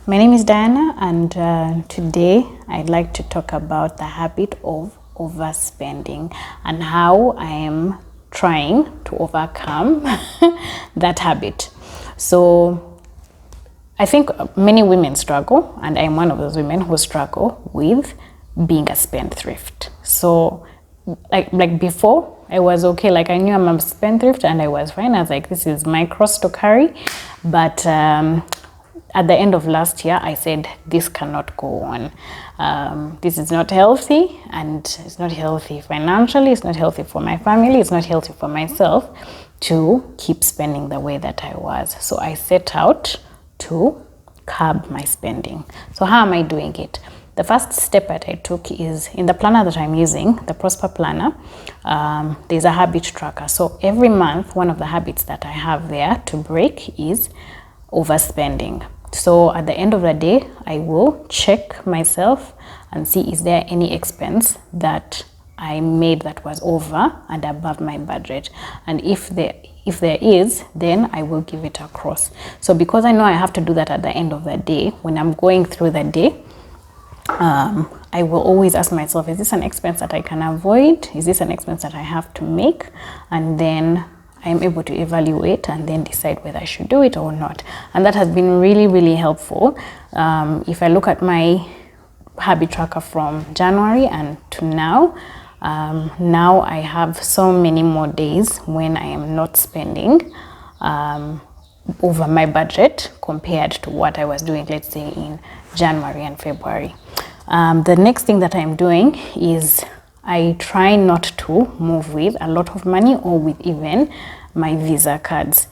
My name is Diana, and today I'd like to talk about the habit of overspending and how I am trying to overcome that habit. So I think many women struggle, and I'm one of those women who struggle with being a spendthrift. So like before, I was okay. Like I knew I'm a spendthrift and I was fine. I was like, this is my cross to carry. But at the end of last year, I said, this cannot go on. This is not healthy, and it's not healthy financially. It's not healthy for my family. It's not healthy for myself to keep spending the way that I was. So I set out to curb my spending. So how am I doing it? The first step that I took is in the planner that I'm using, the Prosper Planner, there's a habit tracker. So every month, one of the habits that I have there to break is overspending. So at the end of the day, I will check myself and see, is there any expense that I made that was over and above my budget? And if there is, then I will give it a cross. So because I know I have to do that at the end of the day, when I'm going through the day, I will always ask myself, is this an expense that I can avoid? Is this an expense that I have to make? And then I'm able to evaluate and then decide whether I should do it or not. And that has been really, really helpful. If I look at my habit tracker from January and to now, now I have so many more days when I am not spending over my budget compared to what I was doing, let's say, in January and February. The next thing that I'm doing is I try not to move with a lot of money or with even my Visa cards.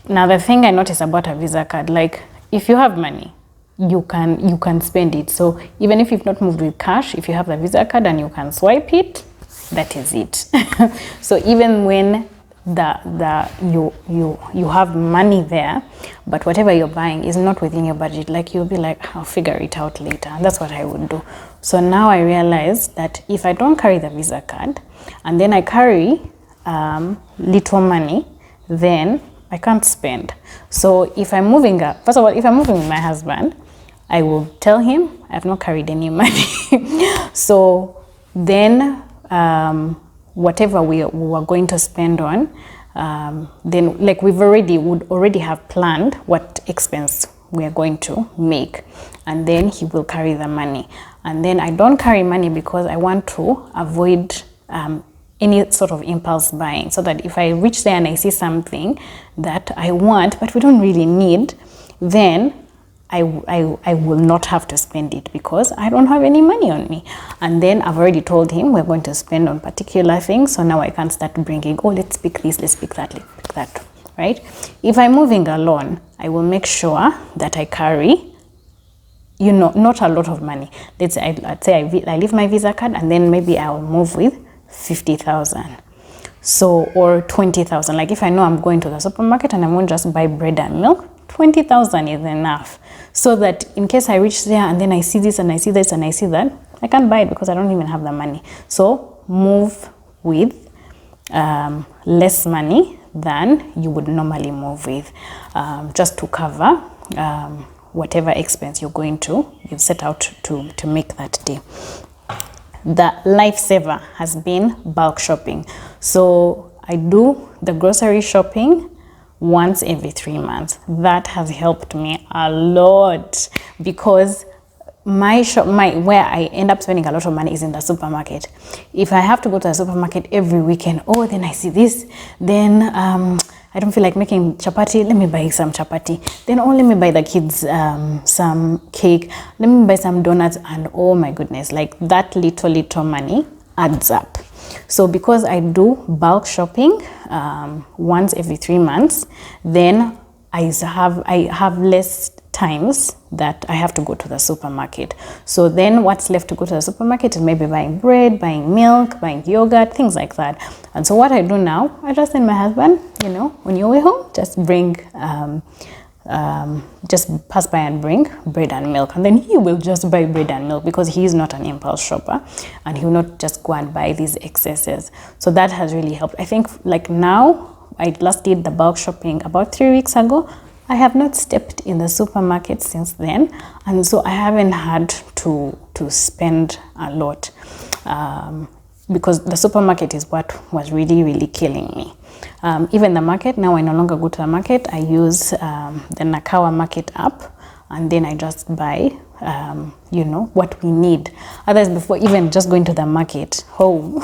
Now, the thing I notice about a Visa card, like if you have money, you can spend it. So even if you've not moved with cash, if you have the Visa card and you can swipe it, that is it. So even when you have money there, but whatever you're buying is not within your budget, like you'll be like, I'll figure it out later. And that's what I would do. So now I realize that if I don't carry the Visa card and then I carry little money, then I can't spend. So if I'm moving up, first of all, if I'm moving with my husband, I will tell him I've not carried any money. So then whatever we are going to spend on, then like would already have planned what expense we are going to make, and then he will carry the money. And then I don't carry money because I want to avoid any sort of impulse buying, so that if I reach there and I see something that I want but we don't really need, then I will not have to spend it because I don't have any money on me. And then I've already told him we're going to spend on particular things, so now I can't start bringing, oh, let's pick this, let's pick that, let's pick that, right? If I'm moving alone, I will make sure that I carry, not a lot of money. Let's say I leave my Visa card and then maybe I'll move with 50,000. So, or 20,000. Like if I know I'm going to the supermarket and I won't just buy bread and milk, 20,000 is enough, so that in case I reach there and then I see this and I see this and I see that, I can't buy it because I don't even have the money. So move with less money than you would normally move with, just to cover whatever expense you've set out to make that day. The lifesaver has been bulk shopping. So I do the grocery shopping once every 3 months. That has helped me a lot because where I end up spending a lot of money is in the supermarket. If I have to go to the supermarket every weekend, then I see this, then I don't feel like making chapati, let me buy some chapati. Then let me buy the kids some cake, let me buy some donuts, and oh my goodness, like that little money adds up. So because I do bulk shopping once every 3 months, then I have less times that I have to go to the supermarket. So then what's left to go to the supermarket is maybe buying bread, buying milk, buying yogurt, things like that. And so what I do now, I just send my husband, on your way home, just bring just pass by and bring bread and milk, and then he will just buy bread and milk because he is not an impulse shopper and he will not just go and buy these excesses. So that has really helped. I think like now, I last did the bulk shopping about 3 weeks ago. I have not stepped in the supermarket since then, and so I haven't had to spend a lot, because the supermarket is what was really killing me. Even the market, now I no longer go to the market. I use the Nakawa Market app, and then I just buy you know, what we need. Otherwise, before even just going to the market home,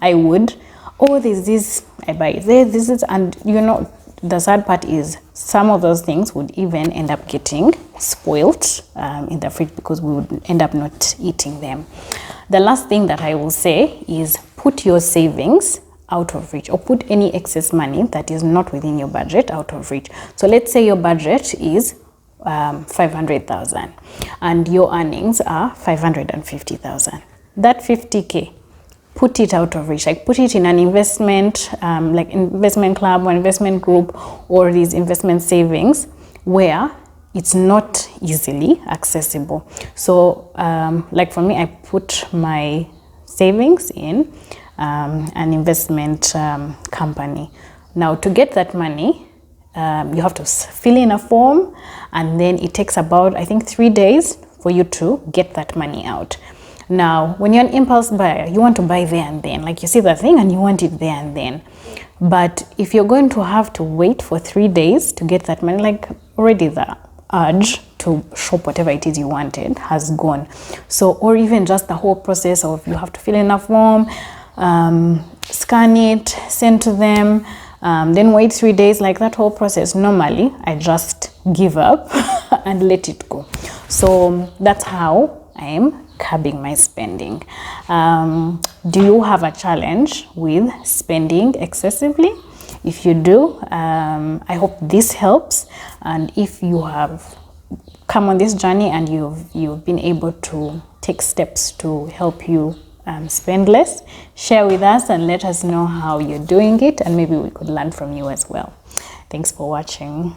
I would, oh, there's this, I buy this is, and you know, the sad part is some of those things would even end up getting spoiled in the fridge, because we would end up not eating them. The last thing that I will say is put your savings out of reach, or put any excess money that is not within your budget out of reach. So let's say your budget is 500,000 and your earnings are 550,000. That 50k, put it out of reach, like put it in an investment, like investment club or investment group, or these investment savings where it's not easily accessible. So like for me, I put my savings in an investment company. Now to get that money, you have to fill in a form, and then it takes about, I think, 3 days for you to get that money out. Now, when you're an impulse buyer, you want to buy there and then, like you see the thing and you want it there and then. But if you're going to have to wait for 3 days to get that money, like already the urge to shop whatever it is you wanted has gone. So, or even just the whole process of you have to fill in a form, scan it, send to them, then wait 3 days, like that whole process. Normally, I just give up and let it go. So that's how I am curbing my spending. Do you have a challenge with spending excessively? If you do, I hope this helps. And if you have come on this journey and you've been able to take steps to help you spend less, share with us and let us know how you're doing it, and maybe we could learn from you as well. Thanks for watching.